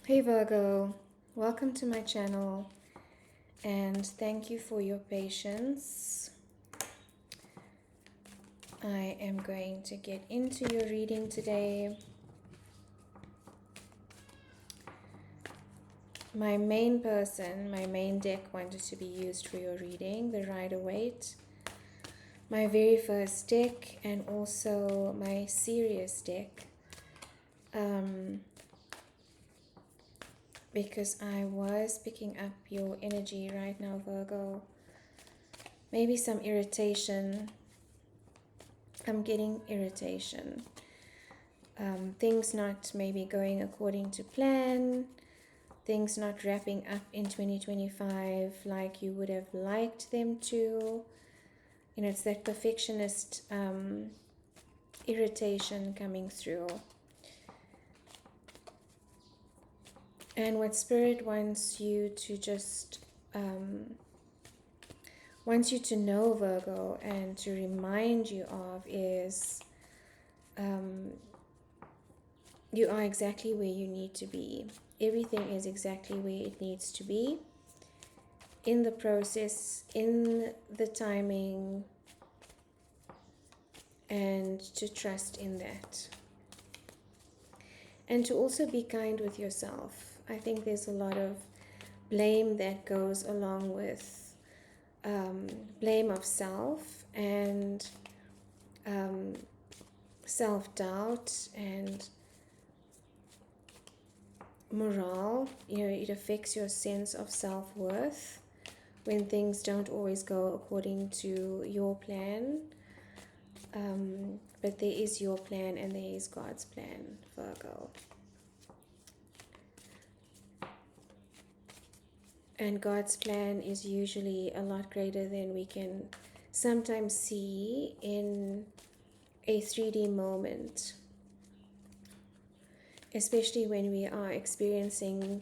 Hey Virgo, welcome to my channel and thank you for your patience. I am going to get into your reading today. My main deck wanted to be used for your reading, the Rider-Waite. My very first deck and also my serious deck. Because I was picking up your energy right now, Virgo. Maybe some irritation. I'm getting irritation. Things not maybe going according to plan. Things not wrapping up in 2025 like you would have liked them to. You know, it's that perfectionist irritation coming through. And what Spirit wants you to just, wants you to know, Virgo, and to remind you of is you are exactly where you need to be. Everything is exactly where it needs to be. In the process, in the timing, and to trust in that. And to also be kind with yourself. I think there's a lot of blame that goes along with blame of self and self-doubt and morale. You know, it affects your sense of self-worth when things don't always go according to your plan. But there is your plan and there is God's plan, Virgo. And God's plan is usually a lot greater than we can sometimes see in a 3D moment. Especially when we are experiencing,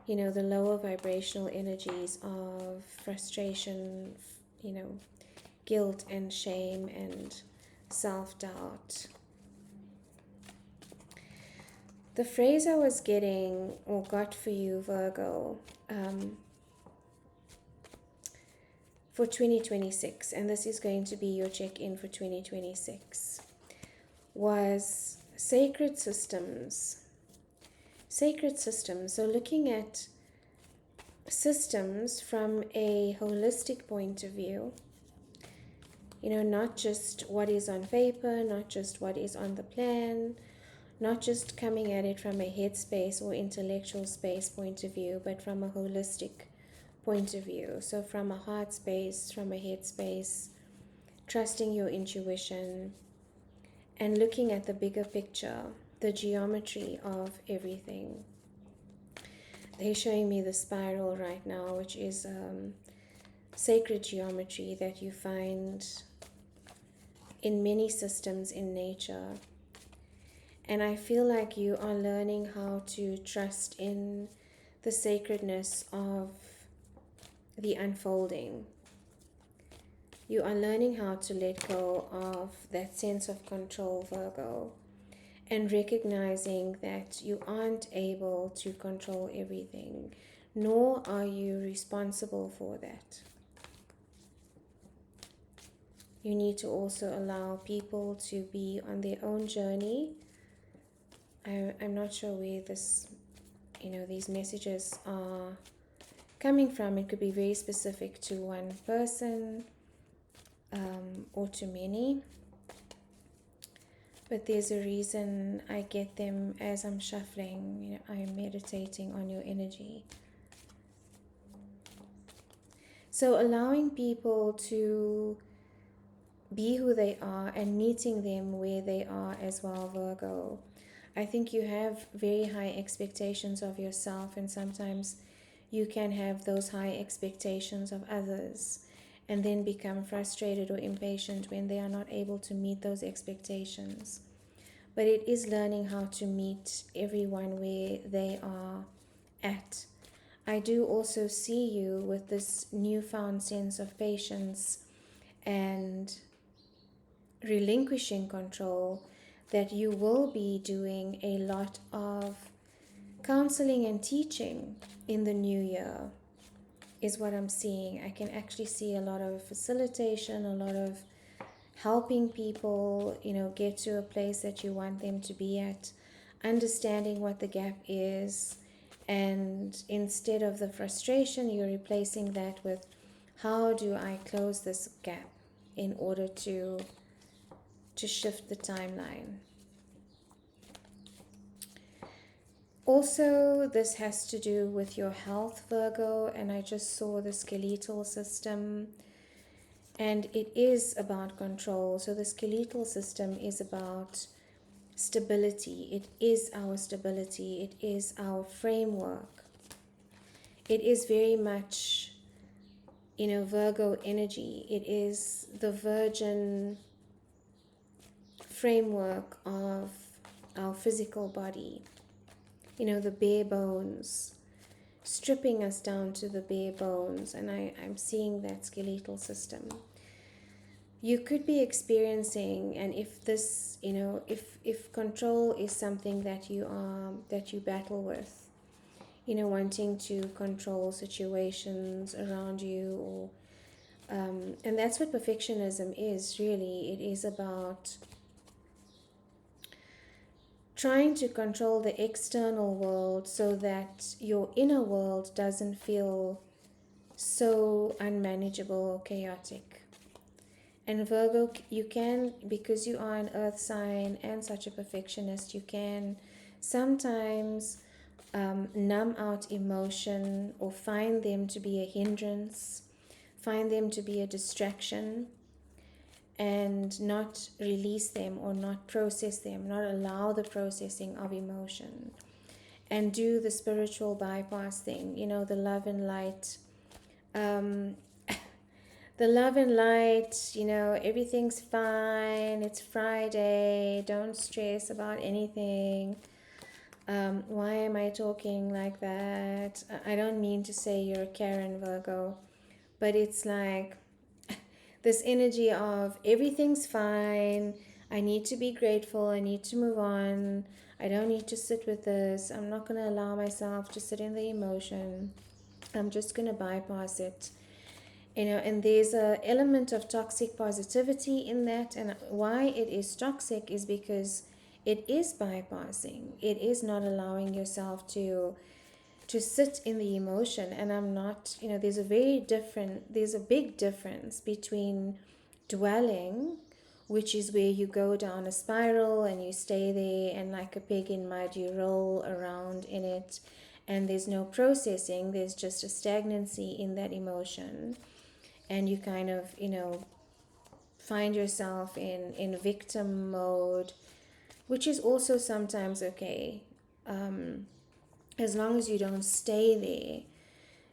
you know, the lower vibrational energies of frustration, you know, guilt and shame and self-doubt. The phrase I was getting or got for you, Virgo, for 2026, and this is going to be your check-in for 2026, was sacred systems. Sacred systems. So looking at systems from a holistic point of view, you know, not just what is on paper, not just what is on the plan, not just coming at it from a head space or intellectual space point of view, but from a holistic point of view. So from a heart space, from a head space, trusting your intuition and looking at the bigger picture, the geometry of everything. They're showing me the spiral right now, which is sacred geometry that you find in many systems in nature. And I feel like you are learning how to trust in the sacredness of the unfolding. You are learning how to let go of that sense of control, Virgo, and recognizing that you aren't able to control everything, nor are you responsible for that. You need to also allow people to be on their own journey. I'm not sure where this, you know, these messages are coming from. It could be very specific to one person or to many. But there's a reason I get them as I'm shuffling. You know, I'm meditating on your energy. So allowing people to be who they are and meeting them where they are as well, Virgo. I think you have very high expectations of yourself, and sometimes you can have those high expectations of others and then become frustrated or impatient when they are not able to meet those expectations. But it is learning how to meet everyone where they are at. I do also see you with this newfound sense of patience and relinquishing control, that you will be doing a lot of counseling and teaching in the new year is what I'm seeing. I can actually see a lot of facilitation, a lot of helping people, get to a place that you want them to be at, understanding what the gap is, and instead of the frustration, you're replacing that with, how do I close this gap in order to shift the timeline. Also, this has to do with your health, Virgo, and I just saw the skeletal system, and it is about control. So the skeletal system is about stability. It is our stability. It is our framework. It is very much, Virgo energy. It is the virgin framework of our physical body. The bare bones, stripping us down to the bare bones. And I'm seeing that skeletal system. You could be experiencing, and if this, if control is something that you battle with, wanting to control situations around you, or and that's what perfectionism is really. It is about trying to control the external world so that your inner world doesn't feel so unmanageable or chaotic. And Virgo, you can, because you are an earth sign and such a perfectionist, you can sometimes numb out emotion, or find them to be a hindrance, find them to be a distraction, and not release them, or not process them, not allow the processing of emotion, and do the spiritual bypass thing, the love and light. The love and light, everything's fine, it's Friday, don't stress about anything. Why am I talking like that? I don't mean to say you're a Karen, Virgo, but it's like this energy of everything's fine, I need to be grateful, I need to move on, I don't need to sit with this, I'm not going to allow myself to sit in the emotion, I'm just going to bypass it. And there's an element of toxic positivity in that, and why it is toxic is because it is bypassing, it is not allowing yourself to sit in the emotion. And I'm not, there's a big difference between dwelling, which is where you go down a spiral and you stay there, and like a pig in mud, you roll around in it, and there's no processing, there's just a stagnancy in that emotion, and you kind of, find yourself in victim mode, which is also sometimes okay, as long as you don't stay there.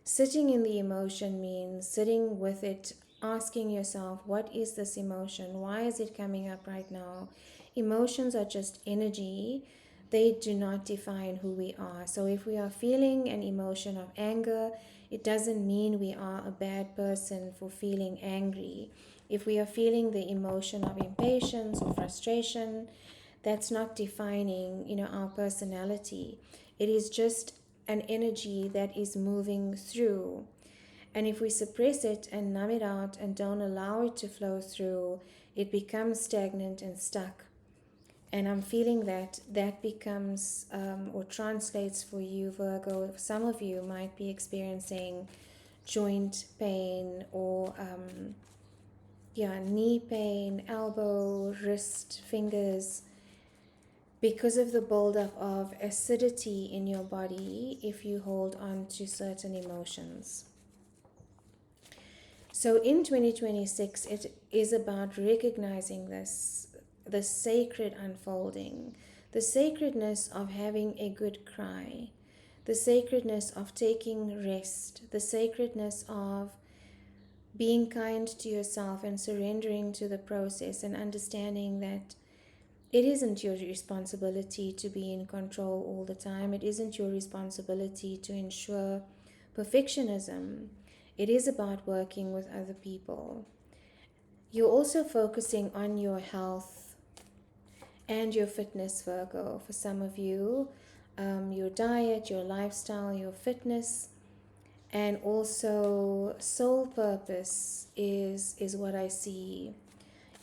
Sitting in the emotion means sitting with it, asking yourself, what is this emotion? Why is it coming up right now? Emotions are just energy. They do not define who we are. So if we are feeling an emotion of anger, it doesn't mean we are a bad person for feeling angry. If we are feeling the emotion of impatience or frustration, that's not defining, our personality. It is just an energy that is moving through. And if we suppress it and numb it out and don't allow it to flow through, it becomes stagnant and stuck. And I'm feeling that becomes or translates for you, Virgo. Some of you might be experiencing joint pain, or knee pain, elbow, wrist, fingers, because of the buildup of acidity in your body if you hold on to certain emotions. So in 2026, it is about recognizing this, the sacred unfolding, the sacredness of having a good cry, the sacredness of taking rest, the sacredness of being kind to yourself and surrendering to the process, and understanding that it isn't your responsibility to be in control all the time. It isn't your responsibility to ensure perfectionism. It is about working with other people. You're also focusing on your health and your fitness, Virgo. For some of you, your diet, your lifestyle, your fitness, and also soul purpose is what I see.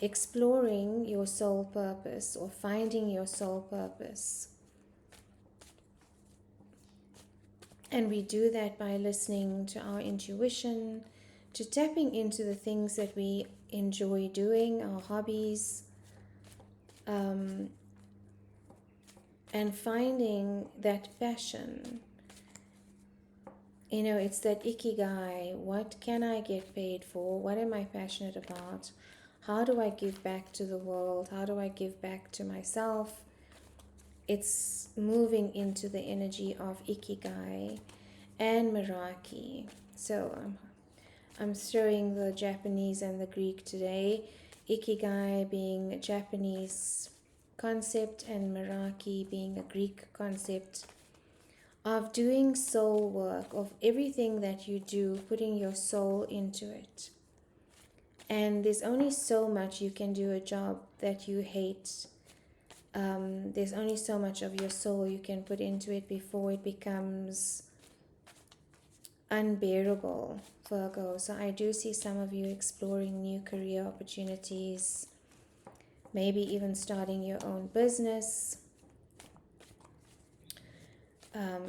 Exploring your soul purpose or finding your soul purpose. And we do that by listening to our intuition, to tapping into the things that we enjoy doing, our hobbies, and finding that passion. You know, it's that ikigai. What can I get paid for? What am I passionate about? How do I give back to the world? How do I give back to myself? It's moving into the energy of ikigai and Meraki. So I'm showing the Japanese and the Greek today. Ikigai being a Japanese concept and Meraki being a Greek concept of doing soul work, of everything that you do, putting your soul into it. And there's only so much you can do a job that you hate. There's only so much of your soul you can put into it before it becomes unbearable, Virgo. So I do see some of you exploring new career opportunities, maybe even starting your own business.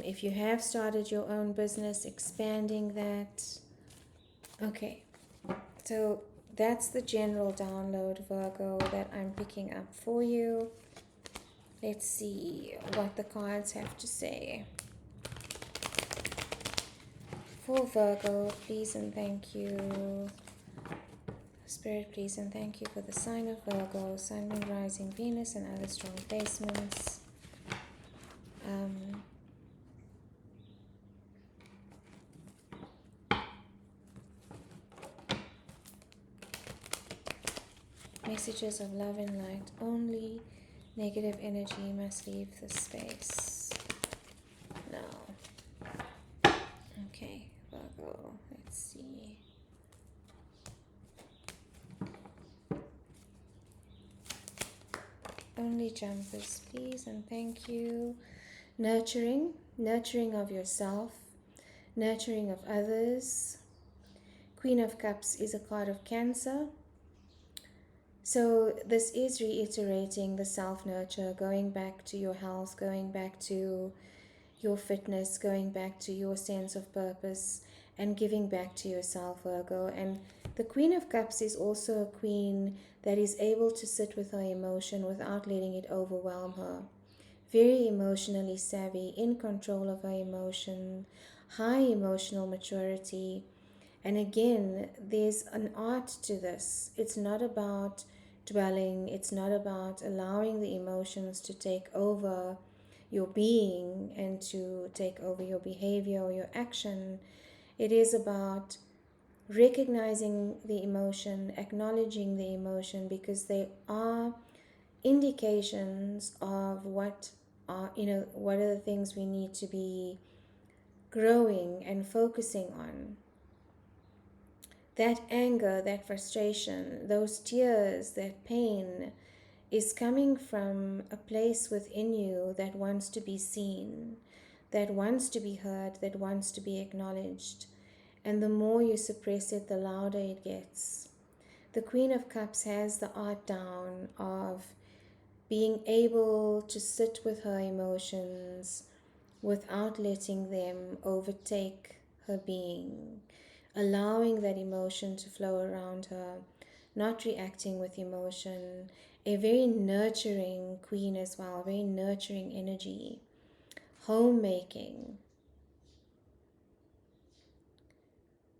If you have started your own business, expanding that. Okay, so that's the general download, Virgo, that I'm picking up for you. Let's see what the cards have to say. For Virgo, please and thank you. Spirit, please and thank you for the sign of Virgo, Sun, Moon, Rising, Venus, and other strong placements. Messages of love and light only. Negative energy must leave the space. No. Okay, Virgo, let's see. Only jumpers, please and thank you. Nurturing of yourself, nurturing of others. Queen of Cups is a card of Cancer. So this is reiterating the self-nurture, going back to your health, going back to your fitness, going back to your sense of purpose, and giving back to yourself, Virgo. And the Queen of Cups is also a queen that is able to sit with her emotion without letting it overwhelm her. Very emotionally savvy, in control of her emotion, high emotional maturity. And again, there's an art to this. It's not about dwelling. It's not about allowing the emotions to take over your being and to take over your behavior or your action. It is about recognizing the emotion, acknowledging the emotion, because they are indications of what are the things we need to be growing and focusing on. That anger, that frustration, those tears, that pain is coming from a place within you that wants to be seen, that wants to be heard, that wants to be acknowledged. And the more you suppress it, the louder it gets. The Queen of Cups has the art down of being able to sit with her emotions without letting them overtake her being, allowing that emotion to flow around her, not reacting with emotion. A very nurturing queen as well, very nurturing energy. Homemaking.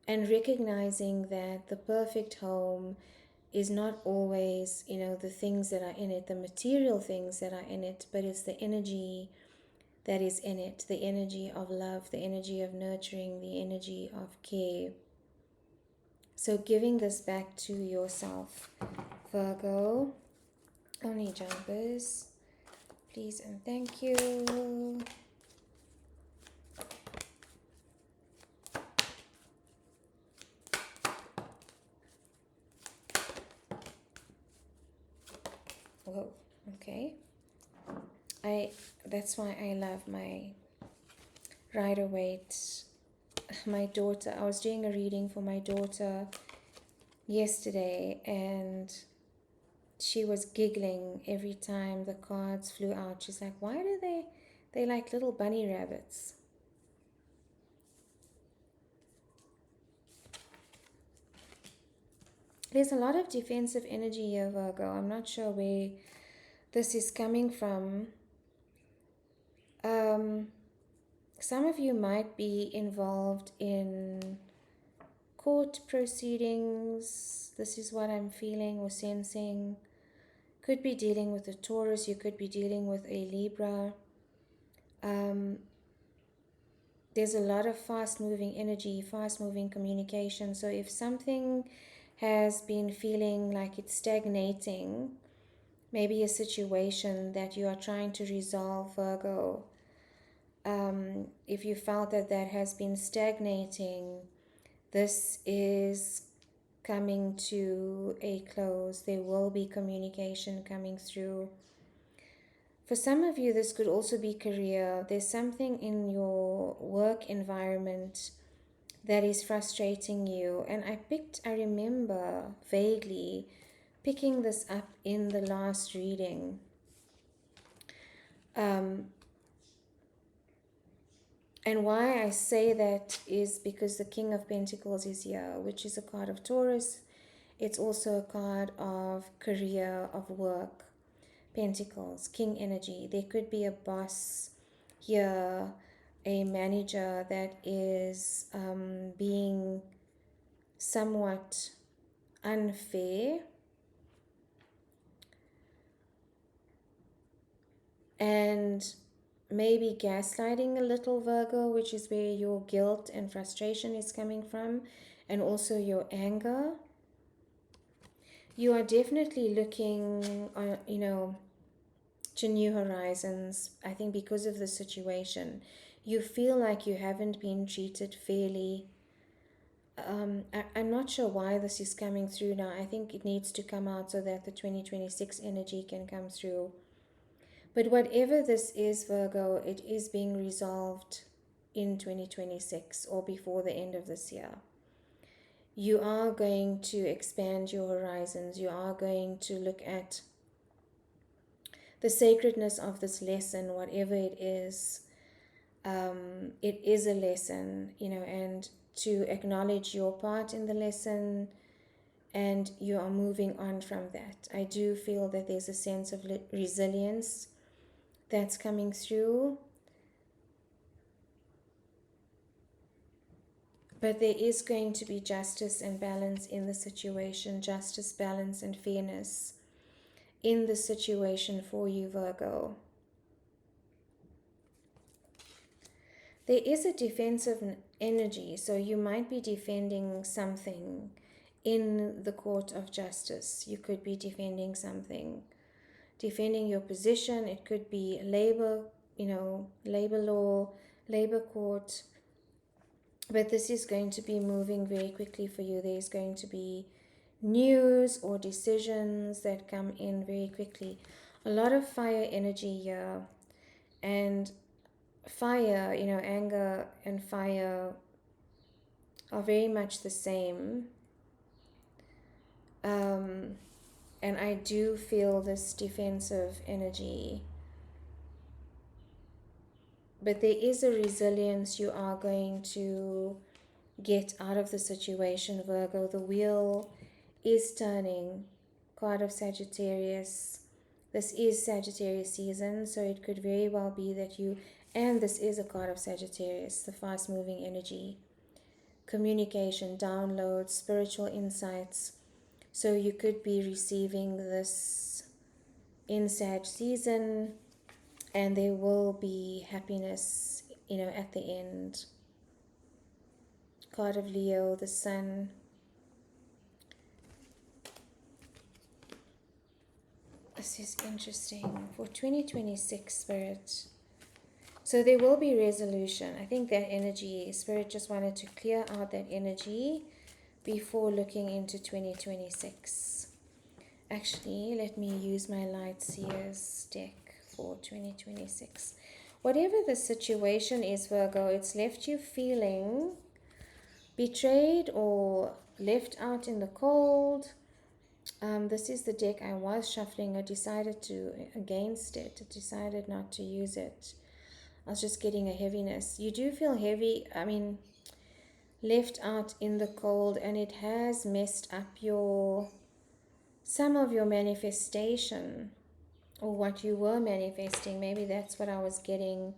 And recognizing that the perfect home is not always, the things that are in it, the material things that are in it, but it's the energy that is in it, the energy of love, the energy of nurturing, the energy of care. So giving this back to yourself, Virgo. Only jumpers, please and thank you. Whoa, okay. that's why I love my Rider-Waite. My daughter, I was doing a reading for my daughter yesterday, and she was giggling every time the cards flew out. She's like, why do they're like little bunny rabbits. There's a lot of defensive energy here, Virgo. I'm not sure where this is coming from. Some of you might be involved in court proceedings. This is what I'm feeling or sensing. Could be dealing with a Taurus. You could be dealing with a Libra. There's a lot of fast-moving energy, fast-moving communication. So if something has been feeling like it's stagnating, maybe a situation that you are trying to resolve, Virgo, if you felt that that has been stagnating, this is coming to a close. There will be communication coming through. For some of you, this could also be career. There's something in your work environment that is frustrating you. And I remember vaguely picking this up in the last reading. And why I say that is because the King of Pentacles is here, which is a card of Taurus. It's also a card of career, of work. Pentacles, King energy. There could be a boss here, a manager that is being somewhat unfair, and maybe gaslighting a little, Virgo, which is where your guilt and frustration is coming from, and also your anger. You are definitely looking, to new horizons. I think because of the situation, you feel like you haven't been treated fairly. I'm not sure why this is coming through now. I think it needs to come out so that the 2026 energy can come through. But whatever this is, Virgo, it is being resolved in 2026 or before the end of this year. You are going to expand your horizons. You are going to look at the sacredness of this lesson, whatever it is. It is a lesson, and to acknowledge your part in the lesson, and you are moving on from that. I do feel that there's a sense of resilience that's coming through. But there is going to be justice and balance in the situation, justice, balance, and fairness in the situation for you, Virgo. There is a defensive energy, so you might be defending something in the court of justice. You could be defending something, defending your position. It could be labor, labor law, labor court. But this is going to be moving very quickly for you. There's going to be news or decisions that come in very quickly. A lot of fire energy here. And fire, anger and fire are very much the same. And I do feel this defensive energy. But there is a resilience you are going to get out of the situation, Virgo. The wheel is turning. Card of Sagittarius. This is Sagittarius season, so it could very well be that and this is a card of Sagittarius, the fast-moving energy. Communication, downloads, spiritual insights. So you could be receiving this in Sag season, and there will be happiness, at the end. Card of Leo, the Sun. This is interesting for 2026, Spirit. So there will be resolution. I think that energy, Spirit just wanted to clear out that energy before looking into 2026. Actually, let me use my LightSeers deck for 2026. Whatever the situation is, Virgo, it's left you feeling betrayed or left out in the cold. This is the deck I was shuffling. I decided against it. I decided not to use it. I was just getting a heaviness. You do feel heavy, left out in the cold, and it has messed up some of your manifestation, or what you were manifesting. Maybe that's what I was getting,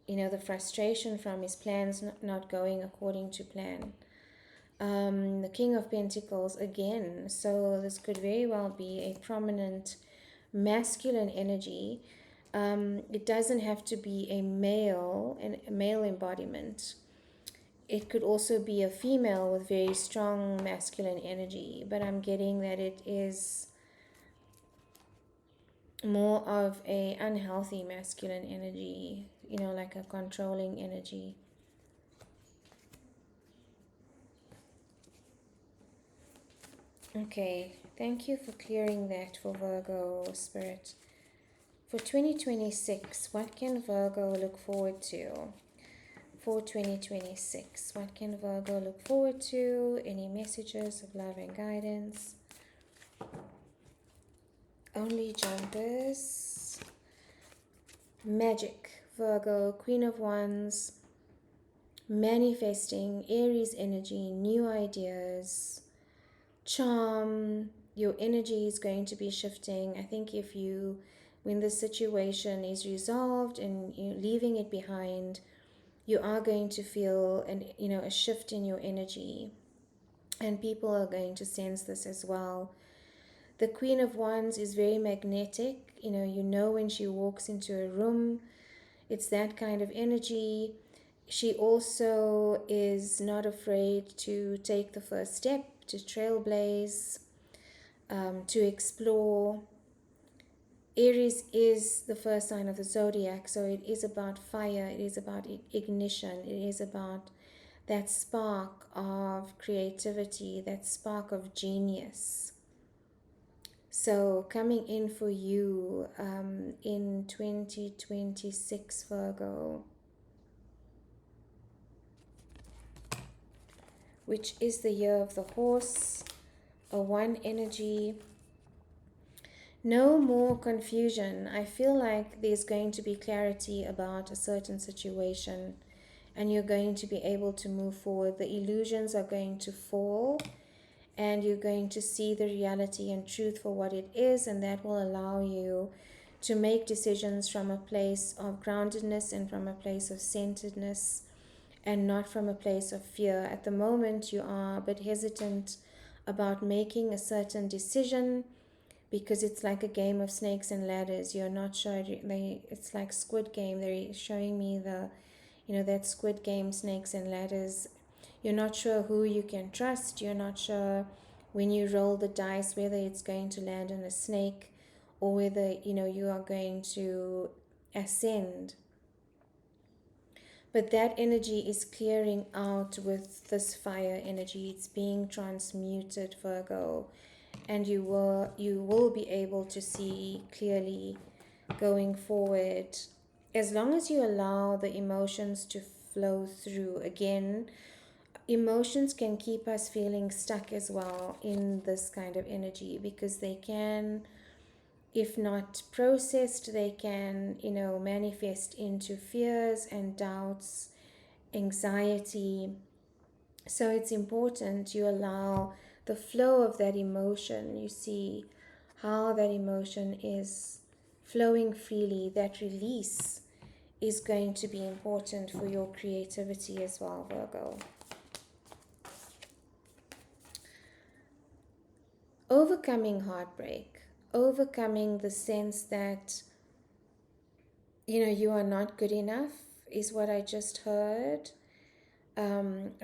the frustration from, is plans not going according to plan. The King of Pentacles again. So this could very well be a prominent masculine energy. It doesn't have to be a male embodiment. It could also be a female with very strong masculine energy, but I'm getting that it is more of a unhealthy masculine energy, like a controlling energy. Okay, thank you for clearing that for Virgo Spirit. For 2026, what can Virgo look forward to? For 2026, what can Virgo look forward to? Any messages of love and guidance? Only jumpers. Magic, Virgo, Queen of Wands, manifesting, Aries energy, new ideas, charm. Your energy is going to be shifting. I think when the situation is resolved and you're leaving it behind, you are going to feel a shift in your energy, and people are going to sense this as well. The Queen of Wands is very magnetic. When she walks into a room, it's that kind of energy. She also is not afraid to take the first step, to trailblaze, to explore. Aries is the first sign of the zodiac, so it is about fire, it is about ignition, it is about that spark of creativity, that spark of genius. So coming in for you in 2026, Virgo, which is the year of the horse, a 1 energy. No more confusion. I feel like there's going to be clarity about a certain situation, and you're going to be able to move forward. The illusions are going to fall, and you're going to see the reality and truth for what it is, and that will allow you to make decisions from a place of groundedness and from a place of centeredness, and not from a place of fear. At the moment, you are a bit hesitant about making a certain decision, because it's like a game of snakes and ladders. You're not sure. It's like Squid Game. They're showing me that Squid Game, snakes and ladders. You're not sure who you can trust. You're not sure when you roll the dice whether it's going to land on a snake, or whether you are going to ascend. But that energy is clearing out with this fire energy. It's being transmuted, Virgo, and you will be able to see clearly going forward, as long as you allow the emotions to flow through. Again, emotions can keep us feeling stuck as well in this kind of energy, because they can, if not processed, they can manifest into fears and doubts, anxiety. So it's important you allow the flow of that emotion. You see how that emotion is flowing freely. That release is going to be important for your creativity as well, Virgo. Overcoming heartbreak, overcoming the sense that you are not good enough is what I just heard.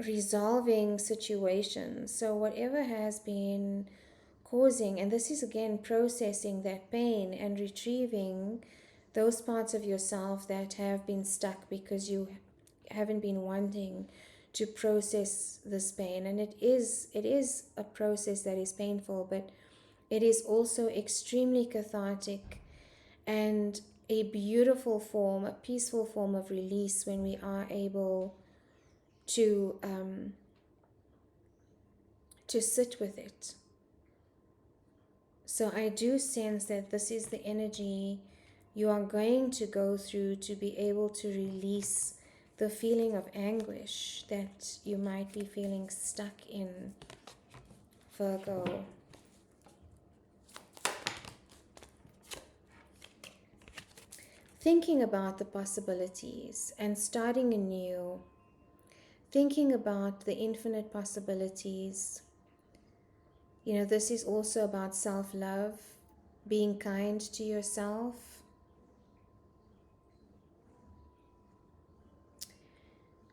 Resolving situations. So whatever has been causing, and this is again processing that pain and retrieving those parts of yourself that have been stuck because you haven't been wanting to process this pain. And it is a process that is painful, but it is also extremely cathartic. And a beautiful form, a peaceful form of release when we are able to sit with it. So I do sense that this is the energy you are going to go through to be able to release the feeling of anguish that you might be feeling stuck in, Virgo. Thinking about the possibilities and starting anew, thinking about the infinite possibilities. You know, this is also about self-love, being kind to yourself.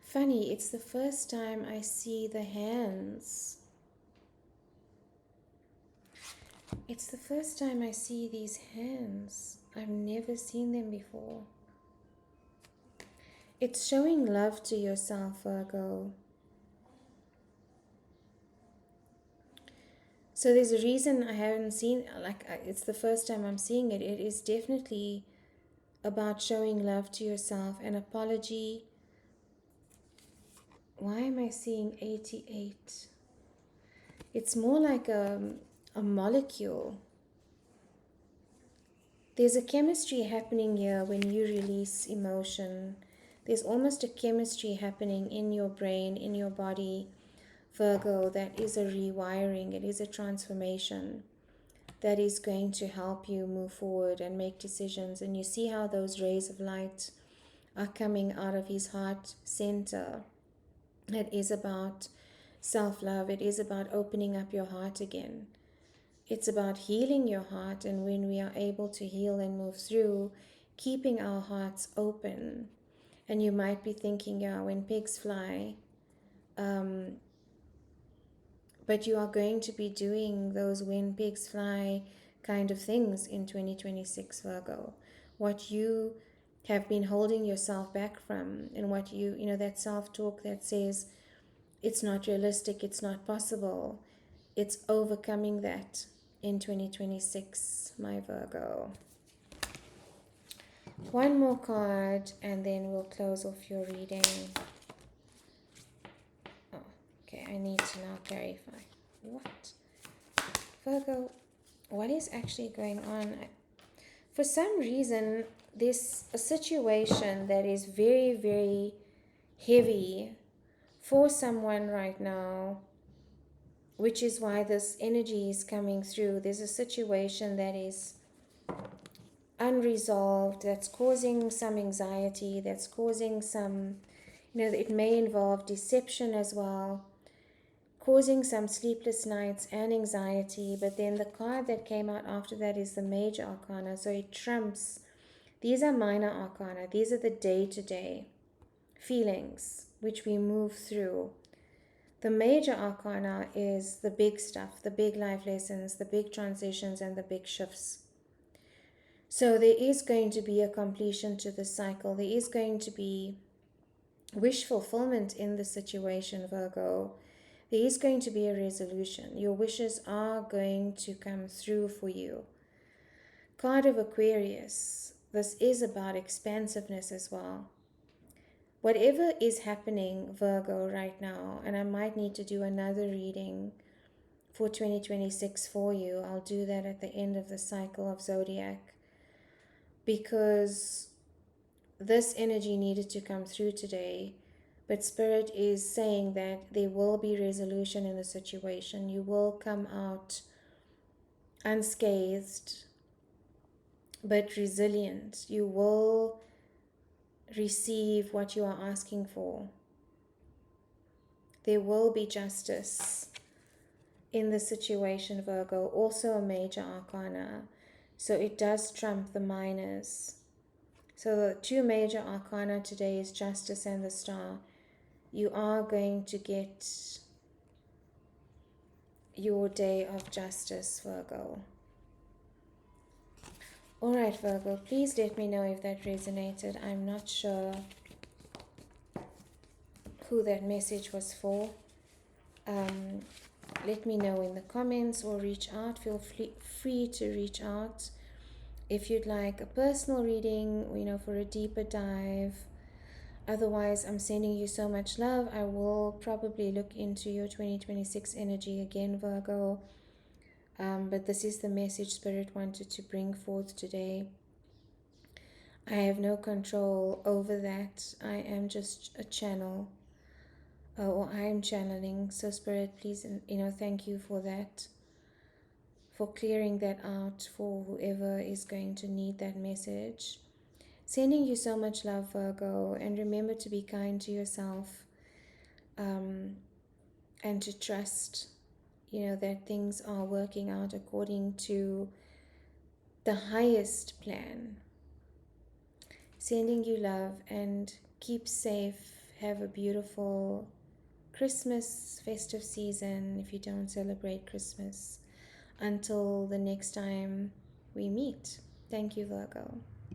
Funny, it's the first time I see the hands. It's the first time I see these hands. I've never seen them before. It's showing love to yourself, Virgo. So there's a reason I haven't seen, like, it's the first time I'm seeing it. It is definitely about showing love to yourself, an apology. Why am I seeing 88? It's more like a molecule. There's a chemistry happening here when you release emotion. There's almost a chemistry happening in your brain, in your body, Virgo, that is a rewiring. It is a transformation that is going to help you move forward and make decisions. And you see how those rays of light are coming out of his heart center. It is about self-love. It is about opening up your heart again. It's about healing your heart, and when we are able to heal and move through, keeping our hearts open. And you might be thinking, yeah, when pigs fly, but you are going to be doing those when pigs fly kind of things in 2026, Virgo. What you have been holding yourself back from, and what you know, that self-talk that says it's not realistic, it's not possible, it's overcoming that in 2026, my Virgo. One more card and then we'll close off your reading. Oh, okay, I need to now clarify. What? Virgo, what is actually going on? For some reason, there's a situation that is very, very heavy for someone right now, which is why this energy is coming through. There's a situation that is unresolved, that's causing some anxiety, that's causing some, you know, it may involve deception as well, causing some sleepless nights and anxiety. But then the card that came out after that is the Major Arcana, so it trumps. These are minor arcana. These are the day-to-day feelings which we move through. The Major Arcana is the big stuff, the big life lessons, the big transitions, and the big shifts. So there is going to be a completion to the cycle. There is going to be wish fulfillment in the situation, Virgo. There is going to be a resolution. Your wishes are going to come through for you. Card of Aquarius. This is about expansiveness as well. Whatever is happening, Virgo, right now, and I might need to do another reading for 2026 for you. I'll do that at the end of the cycle of Zodiac, because this energy needed to come through today. But Spirit is saying that there will be resolution in the situation. You will come out unscathed, but resilient. You will receive what you are asking for. There will be justice in the situation, Virgo. Also a Major Arcana, so it does trump the minors. So the two Major Arcana today is Justice and the Star. You are going to get your day of justice, Virgo. Alright, Virgo, please let me know if that resonated. I'm not sure who that message was for. Let me know in the comments or reach out. Feel free to reach out if you'd like a personal reading, you know, for a deeper dive. Otherwise, I'm sending you so much love. I will probably look into your 2026 energy again, Virgo. But this is the message Spirit wanted to bring forth today. I have no control over that. I am just a channel, or I am channeling. So Spirit, please, you know, thank you for that, for clearing that out for whoever is going to need that message. Sending you so much love, Virgo, and remember to be kind to yourself, and to trust, you know, that things are working out according to the highest plan. Sending you love, and keep safe. Have a beautiful Christmas festive season if you don't celebrate Christmas. Until the next time we meet. Thank you, Virgo.